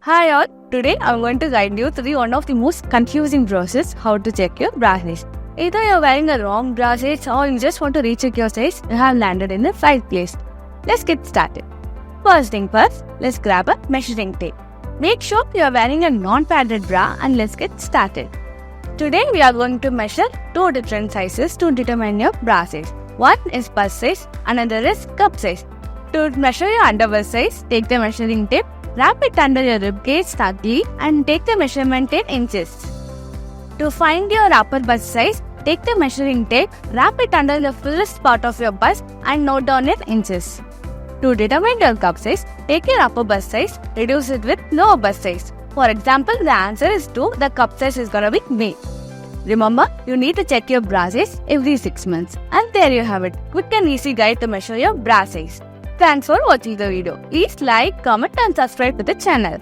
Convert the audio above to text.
Hi all, today I'm going to guide you through one of the most confusing process how to check your bra size. Either you're wearing a wrong bra size or you just want to recheck your size, you have landed in the right place. Let's get started. First thing first, let's grab a measuring tape. Make sure you are wearing a non-padded bra and let's get started. Today we are going to measure two different sizes to determine your bra size. One is bust size, another is cup size. To measure your underwear size, take the measuring tape, wrap it under your ribcage tightly and take the measurement in inches. To find your upper bust size, take the measuring tape, wrap it under the fullest part of your bust and note down in inches. To determine your cup size, take your upper bust size, reduce it with lower bust size. For example, the answer is 2, the cup size is gonna be B. Remember, you need to check your bra size every 6 months. And there you have it, quick and easy guide to measure your bra size. Thanks for watching the video. Please like, comment and subscribe to the channel.